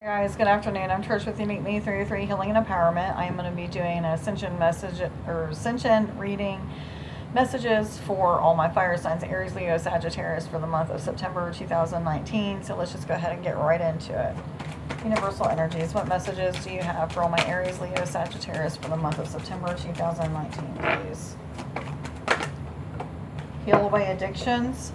Guys, good afternoon. I'm Trish with Unique Me 303 Healing and Empowerment. I am going to be doing an ascension message or ascension reading messages for all my fire signs, Aries, Leo, Sagittarius, for the month of September 2019. So let's just go ahead and get right into it. Universal energies, what messages do you have for all my Aries, Leo, Sagittarius for the month of September 2019, please? Heal away addictions.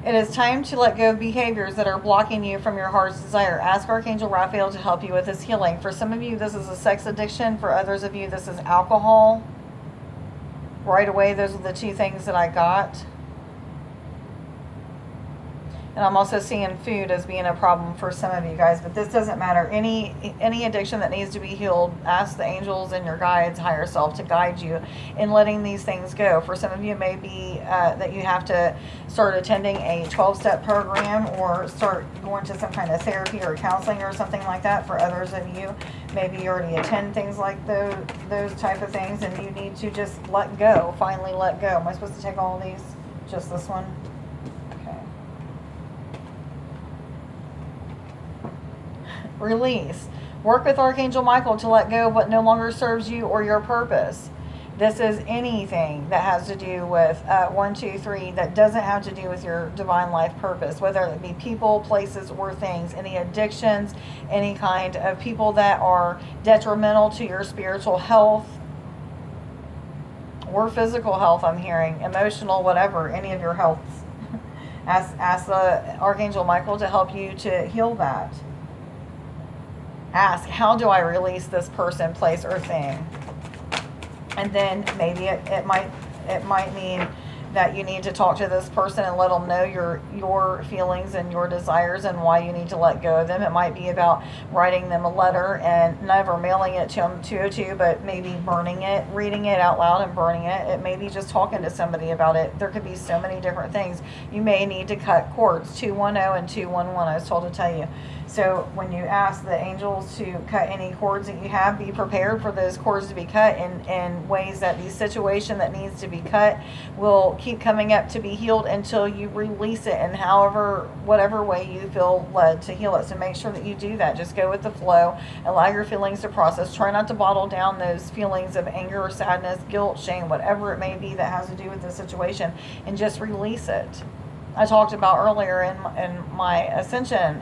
It is time to let go of behaviors that are blocking you from your heart's desire. Ask Archangel Raphael to help you with this healing. For some of you, this is a sex addiction. For others of you, this is alcohol. Right away, those are the two things that I got. And I'm also seeing food as being a problem for some of you guys, but this doesn't matter. Any addiction that needs to be healed, ask the angels and your guides, higher self, to guide you in letting these things go. For some of you, it may be that you have to start attending a 12-step program or start going to some kind of therapy or counseling or something like that. For others of you, maybe you already attend things like those type of things, and you need to just let go, finally let go. Am I supposed to take all of these? Just this one? Release. Work with Archangel Michael to let go of what no longer serves you or your purpose. This is anything that has to do with 1, 2, 3 that doesn't have to do with your divine life purpose, whether it be people, places, or things, any addictions, any kind of people that are detrimental to your spiritual health or physical health, I'm hearing, emotional, whatever, any of your health. Ask the Archangel Michael to help you to heal that. Ask, how do I release this person, place, or thing? And then maybe it might mean that you need to talk to this person and let them know your feelings and your desires and why you need to let go of them. It might be about writing them a letter and never mailing it to them 202, but maybe burning it, reading it out loud and burning it. It may be just talking to somebody about it. There could be so many different things. You may need to cut cords, 210 and 211, I was told to tell you. So when you ask the angels to cut any cords that you have, be prepared for those cords to be cut in ways that the situation that needs to be cut will keep coming up to be healed until you release it in whatever way you feel led to heal it. So make sure that you do that. Just go with the flow. Allow your feelings to process. Try not to bottle down those feelings of anger, sadness, guilt, shame, whatever it may be that has to do with the situation, and just release it. I talked about earlier in my ascension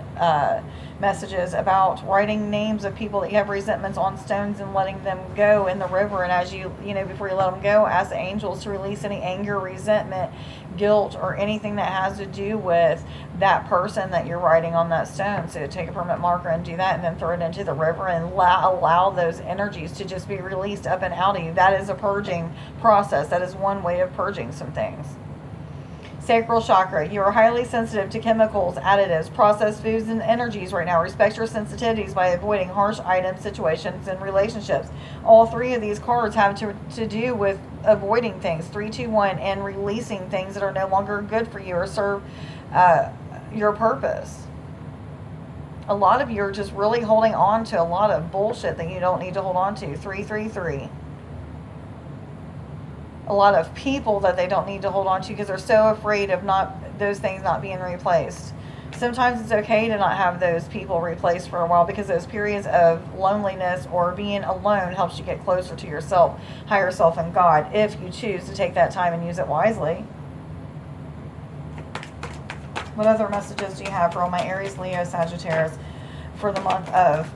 messages about writing names of people that you have resentments on stones and letting them go in the river. And as you before you let them go, ask the angels to release any anger, resentment, guilt, or anything that has to do with that person that you're writing on that stone. So take a permanent marker and do that, and then throw it into the river and allow those energies to just be released up and out of you. That is a purging process. That is one way of purging some things. Sacral chakra. You are highly sensitive to chemicals, additives, processed foods, and energies right now. Respect your sensitivities by avoiding harsh items, situations, and relationships. All three of these cards have to do with avoiding things. 3, 2, 1, and releasing things that are no longer good for you or serve your purpose. A lot of you are just really holding on to a lot of bullshit that you don't need to hold on to. 3, 3, 3. A lot of people that they don't need to hold on to because they're so afraid of those things not being replaced. Sometimes it's okay to not have those people replaced for a while, because those periods of loneliness or being alone helps you get closer to yourself, higher self, and God, if you choose to take that time and use it wisely. What other messages do you have for all my Aries, Leo, Sagittarius for the month of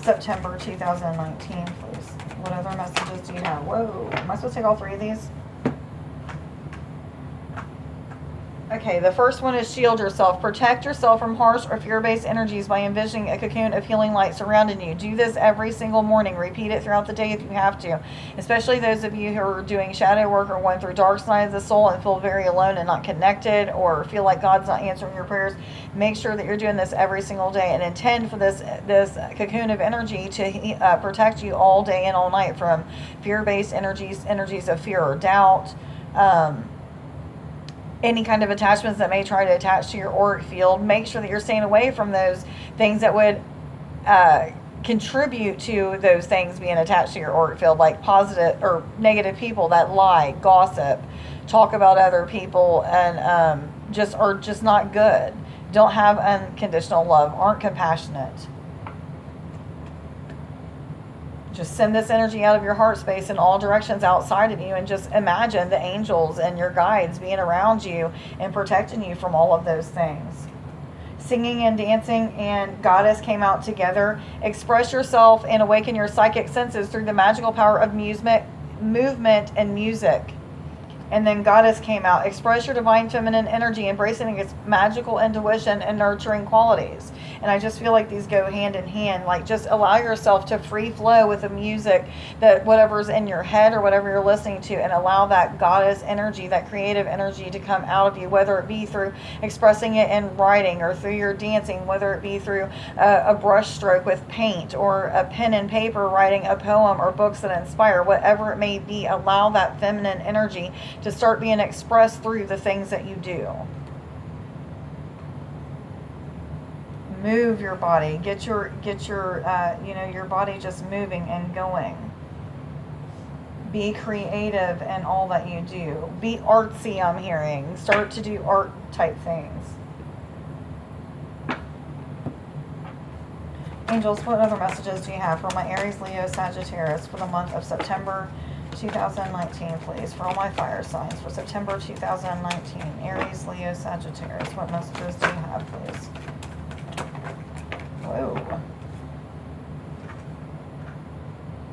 September 2019, please? What other messages do you have? Whoa, am I supposed to take all three of these? Okay, the first one is shield yourself. Protect yourself from harsh or fear-based energies by envisioning a cocoon of healing light surrounding you. Do this every single morning. Repeat it throughout the day if you have to. Especially those of you who are doing shadow work or going through dark night of the soul and feel very alone and not connected, or feel like God's not answering your prayers. Make sure that you're doing this every single day, and intend for this cocoon of energy to protect you all day and all night from fear-based energies of fear or doubt, any kind of attachments that may try to attach to your auric field. Make sure that you're staying away from those things that would contribute to those things being attached to your auric field, like positive or negative people that lie, gossip, talk about other people, and just not good. Don't have unconditional love, aren't compassionate. Just send this energy out of your heart space in all directions outside of you, and just imagine the angels and your guides being around you and protecting you from all of those things. Singing and dancing and goddess came out together. Express yourself and awaken your psychic senses through the magical power of movement and music. And then goddess came out. Express your divine feminine energy, embracing its magical intuition and nurturing qualities. And I just feel like these go hand in hand. Like, just allow yourself to free flow with the music, that whatever's in your head or whatever you're listening to, and allow that goddess energy, that creative energy to come out of you, whether it be through expressing it in writing or through your dancing, whether it be through a brush stroke with paint or a pen and paper writing a poem or books that inspire, whatever it may be. Allow that feminine energy to start being expressed through the things that you do. Move your body. Get your your body just moving and going. Be creative in all that you do. Be artsy, I'm hearing. Start to do art type things. Angels, what other messages do you have for my Aries, Leo, Sagittarius for the month of September 2019, please? For all my fire signs for September 2019. Aries, Leo, Sagittarius. What messages do you have, please? Whoa.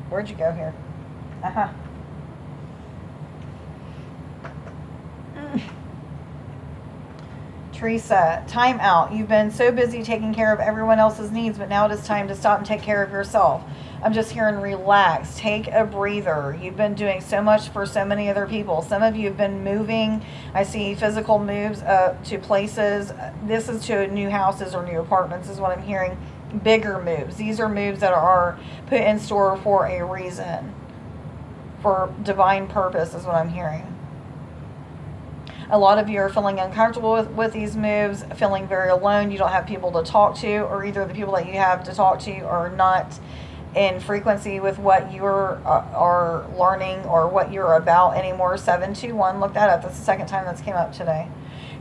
Where'd you go here? Teresa, time out. You've been so busy taking care of everyone else's needs, but now it is time to stop and take care of yourself. I'm just hearing relax. Take a breather. You've been doing so much for so many other people. Some of you have been moving. I see physical moves to places. This is to new houses or new apartments is what I'm hearing. Bigger moves. These are moves that are put in store for a reason. For divine purpose is what I'm hearing. A lot of you are feeling uncomfortable with these moves, feeling very alone. You don't have people to talk to, or either the people that you have to talk to are not in frequency with what you are learning or what you're about anymore. 721, look that up. That's the second time that's came up today.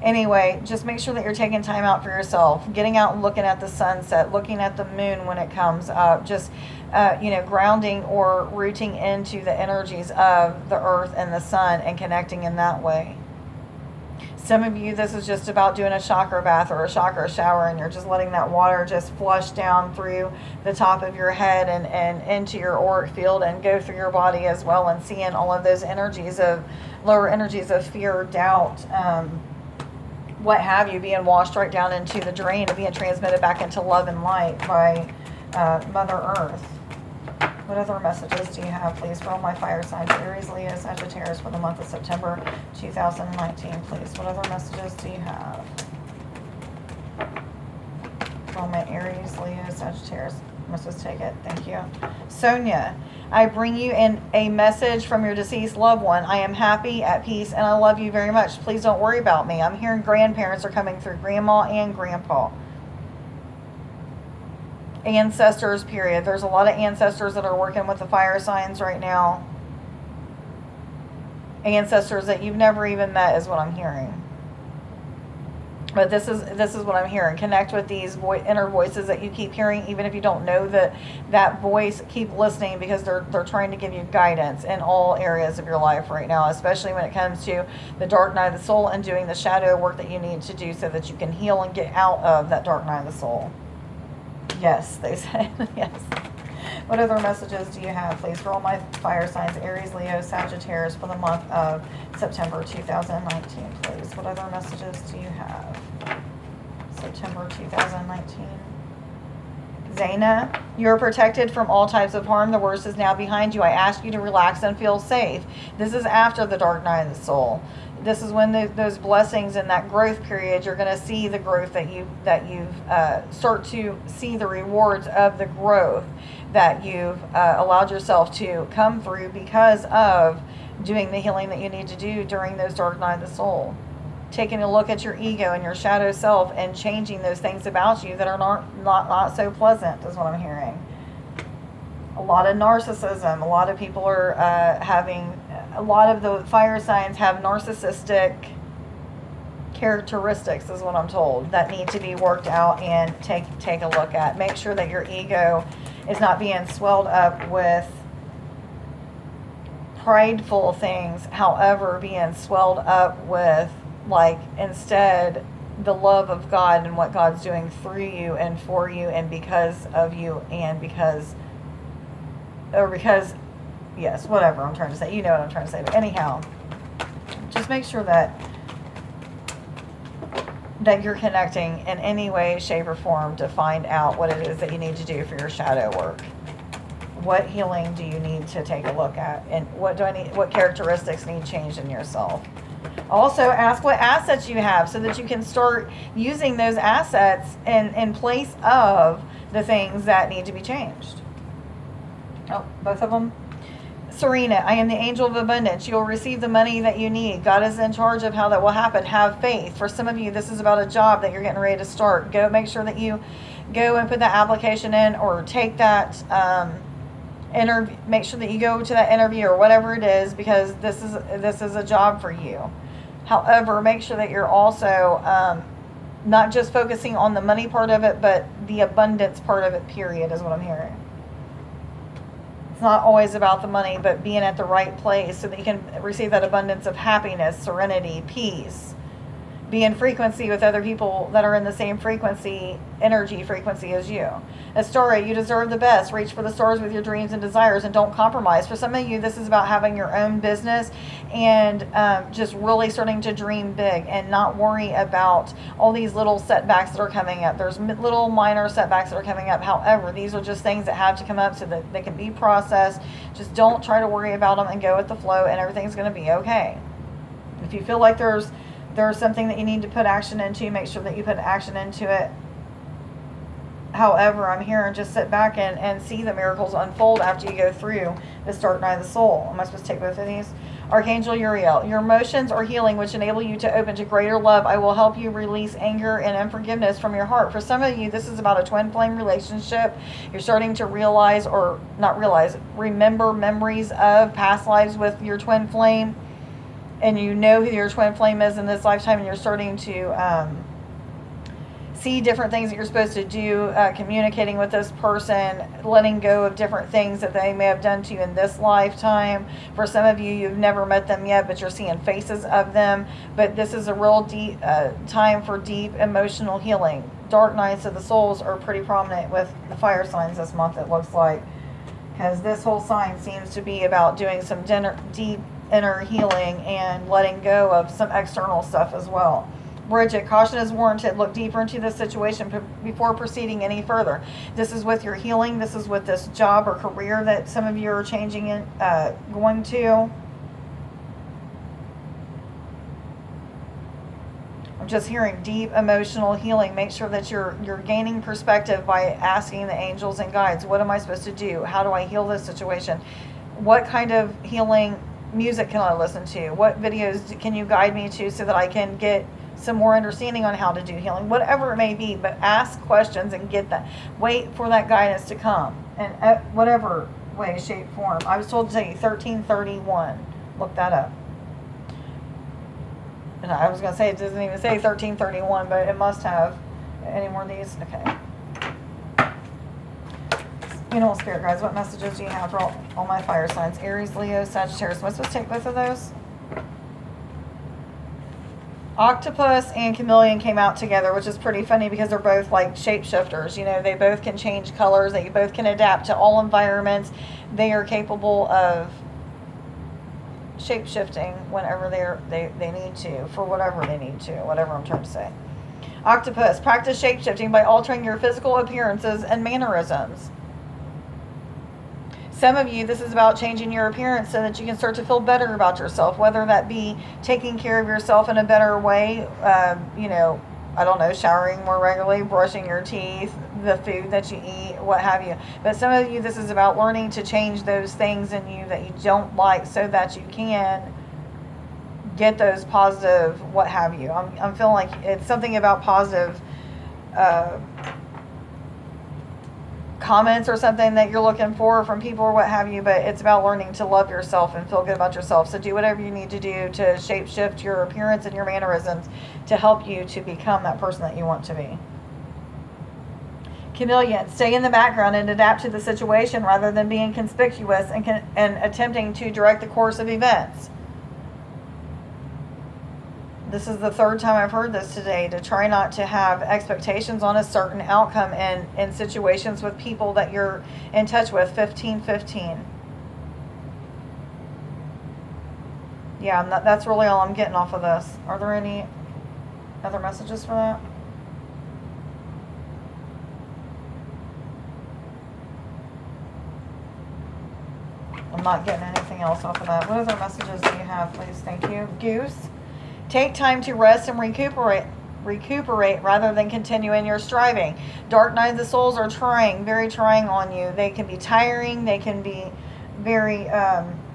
Anyway, just make sure that you're taking time out for yourself, getting out and looking at the sunset, looking at the moon when it comes up, just grounding or rooting into the energies of the earth and the sun and connecting in that way. Some of you, this is just about doing a chakra bath or a chakra shower, and you're just letting that water just flush down through the top of your head and into your auric field and go through your body as well, and seeing all of those energies of lower energies of fear, doubt, what have you, being washed right down into the drain and being transmitted back into love and light by Mother Earth. What other messages do you have, please, for all my fire signs? Aries, Leo, Sagittarius for the month of September 2019, please. What other messages do you have for all my Aries, Leo, Sagittarius? Let's just take it. Thank you. Sonia, I bring you in a message from your deceased loved one. I am happy, at peace, and I love you very much. Please don't worry about me. I'm hearing grandparents are coming through, grandma and grandpa. Ancestors, period. There's a lot of ancestors that are working with the fire signs right now. Ancestors that you've never even met is what I'm hearing. But this is what I'm hearing. Connect with these inner voices that you keep hearing, even if you don't know that voice. Keep listening, because they're trying to give you guidance in all areas of your life right now, especially when it comes to the dark night of the soul and doing the shadow work that you need to do so that you can heal and get out of that dark night of the soul. Yes, they said. Yes. What other messages do you have, please, for all my fire signs? Aries, Leo, Sagittarius for the month of September 2019, please. What other messages do you have? September 2019. Zaina, you are protected from all types of harm. The worst is now behind you. I ask you to relax and feel safe. This is after the dark night of the soul. This is when those blessings in that growth period, you're going to see the growth that you've start to see the rewards of the growth that you've allowed yourself to come through because of doing the healing that you need to do during those dark night of the soul. Taking a look at your ego and your shadow self and changing those things about you that are not so pleasant is what I'm hearing. A lot of narcissism. A lot of people are a lot of the fire signs have narcissistic characteristics is what I'm told that need to be worked out and take a look at. Make sure that your ego is not being swelled up with prideful things, however, being swelled up with, like, instead the love of God and what God's doing through you and for you and because of you and because, yes, whatever I'm trying to say. You know what I'm trying to say. But anyhow, just make sure that you're connecting in any way, shape, or form to find out what it is that you need to do for your shadow work. What healing do you need to take a look at? And what characteristics need changed in yourself? Also, ask what assets you have so that you can start using those assets in place of the things that need to be changed. Oh, both of them? Serena, I am the angel of abundance. You will receive the money that you need. God is in charge of how that will happen. Have faith. For some of you, this is about a job that you're getting ready to start. Go make sure that you go and put that application in, or take that interview. Make sure that you go to that interview or whatever it is, because this is a job for you. However, make sure that you're also not just focusing on the money part of it, but the abundance part of it, period, is what I'm hearing. Not always about the money, but being at the right place so that you can receive that abundance of happiness, serenity, peace. Be in frequency with other people that are in the same energy frequency as you. Astara, you deserve the best. Reach for the stars with your dreams and desires and don't compromise. For some of you, this is about having your own business and just really starting to dream big and not worry about all these little setbacks that are coming up. There's little minor setbacks that are coming up. However, these are just things that have to come up so that they can be processed. Just don't try to worry about them and go with the flow, and everything's going to be okay. If you feel like there's something that you need to put action into, make sure that you put action into it. However, I'm here and just sit back and see the miracles unfold after you go through the start night of the soul. Am I supposed to take both of these? Archangel Uriel, your emotions are healing, which enable you to open to greater love. I will help you release anger and unforgiveness from your heart. For some of you, this is about a twin flame relationship. You're starting to remember memories of past lives with your twin flame. And you know who your twin flame is in this lifetime, and you're starting to see different things that you're supposed to do, communicating with this person, letting go of different things that they may have done to you in this lifetime. For some of you, you've never met them yet, but you're seeing faces of them. But this is a real deep time for deep emotional healing. Dark nights of the souls are pretty prominent with the fire signs this month, it looks like, because this whole sign seems to be about doing some deep inner healing and letting go of some external stuff as well. Bridget, caution is warranted. Look deeper into this situation before proceeding any further. This is with your healing. This is with this job or career that some of you are changing in, going to. I'm just hearing deep emotional healing. Make sure that you're gaining perspective by asking the angels and guides, what am I supposed to do? How do I heal this situation? What kind of healing music can I listen to? What videos can you guide me to so that I can get some more understanding on how to do healing? Whatever it may be, but ask questions and get that. Wait for that guidance to come. And whatever way, shape, form. I was told to tell you 1331. Look that up. And I was going to say, it doesn't even say 1331, but it must have. Any more of these? Okay. Animal spirit guides, what messages do you have for all my fire signs? Aries, Leo, Sagittarius. Am I supposed to take both of those? Octopus and chameleon came out together, which is pretty funny because they're both like shapeshifters. You know, they both can change colors. They both can adapt to all environments. They are capable of shape-shifting whenever they need to, for whatever they need to, whatever I'm trying to say. Octopus, practice shape-shifting by altering your physical appearances and mannerisms. Some of you, this is about changing your appearance so that you can start to feel better about yourself, whether that be taking care of yourself in a better way, I don't know, showering more regularly, brushing your teeth, the food that you eat, what have you. But some of you, this is about learning to change those things in you that you don't like so that you can get those positive, what have you. I'm feeling like it's something about positive comments or something that you're looking for from people or what have you, but it's about learning to love yourself and feel good about yourself. So do whatever you need to do to shape shift your appearance and your mannerisms to help you to become that person that you want to be. Chameleon, stay in the background and adapt to the situation rather than being conspicuous and attempting to direct the course of events. This is the third time I've heard this today, to try not to have expectations on a certain outcome in situations with people that you're in touch with. 1515. Yeah, that's really all I'm getting off of this. Are there any other messages for that? I'm not getting anything else off of that. What other messages do you have, please? Thank you. Goose. Take time to rest and recuperate rather than continue in your striving. Dark night of the souls are trying, very trying on you. They can be tiring. They can be very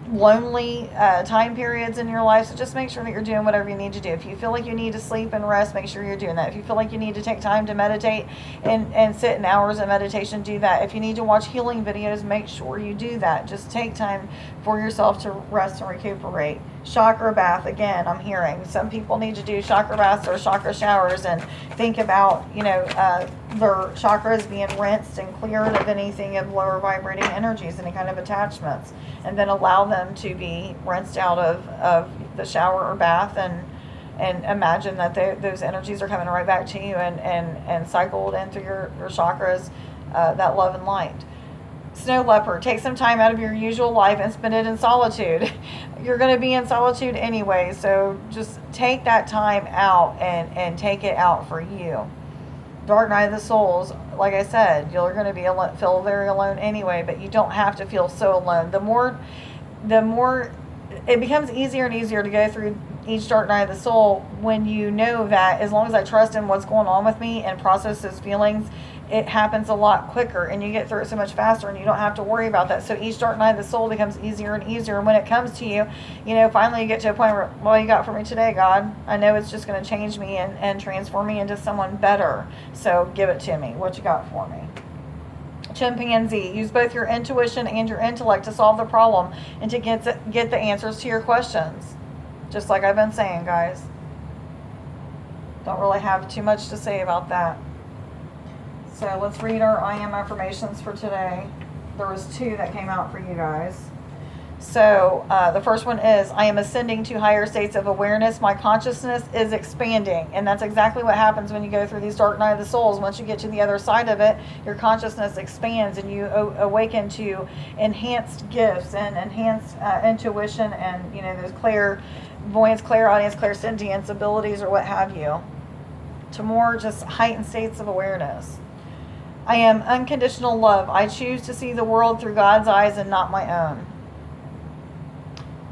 lonely time periods in your life. So just make sure that you're doing whatever you need to do. If you feel like you need to sleep and rest, make sure you're doing that. If you feel like you need to take time to meditate and sit in hours of meditation, do that. If you need to watch healing videos, make sure you do that. Just take time for yourself to rest and recuperate. Chakra bath, again, I'm hearing some people need to do chakra baths or chakra showers and think about, their chakras being rinsed and cleared of anything of lower vibrating energies, any kind of attachments, and then allow them to be rinsed out of the shower or bath, and imagine that those energies are coming right back to you and cycled in through your chakras, that love and light. Snow leopard, take some time out of your usual life and spend it in solitude. You're going to be in solitude anyway, so just take that time out and take it out for you. Dark night of the souls, like I said, you're going to feel very alone anyway, but you don't have to feel so alone. The more it becomes easier and easier to go through each dark night of the soul when you know that as long as I trust in what's going on with me and process those feelings, it happens a lot quicker and you get through it so much faster and you don't have to worry about that. So each dark night of the soul becomes easier and easier. And when it comes to you, finally you get to a point where, what you got for me today, God? I know it's just going to change me and transform me into someone better. So give it to me. What you got for me? Chimpanzee, use both your intuition and your intellect to solve the problem and to get the answers to your questions. Just like I've been saying, guys. Don't really have too much to say about that. So let's read our I am affirmations for today. There was 2 that came out for you guys. So the first one is, I am ascending to higher states of awareness. My consciousness is expanding. And that's exactly what happens when you go through these dark night of the souls. Once you get to the other side of it, your consciousness expands and you awaken to enhanced gifts and enhanced intuition and, those clairvoyance, clairaudience, clairsentience abilities or what have you, to more just heightened states of awareness. I am unconditional love. I choose to see the world through God's eyes and not my own.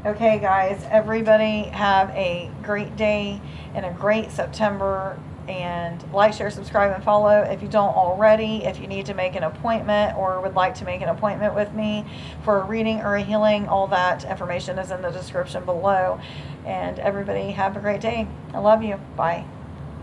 Okay, guys, everybody have a great day and a great September. And like, share, subscribe, and follow if you don't already. If you need to make an appointment or would like to make an appointment with me for a reading or a healing, all that information is in the description below. And everybody have a great day. I love you. Bye.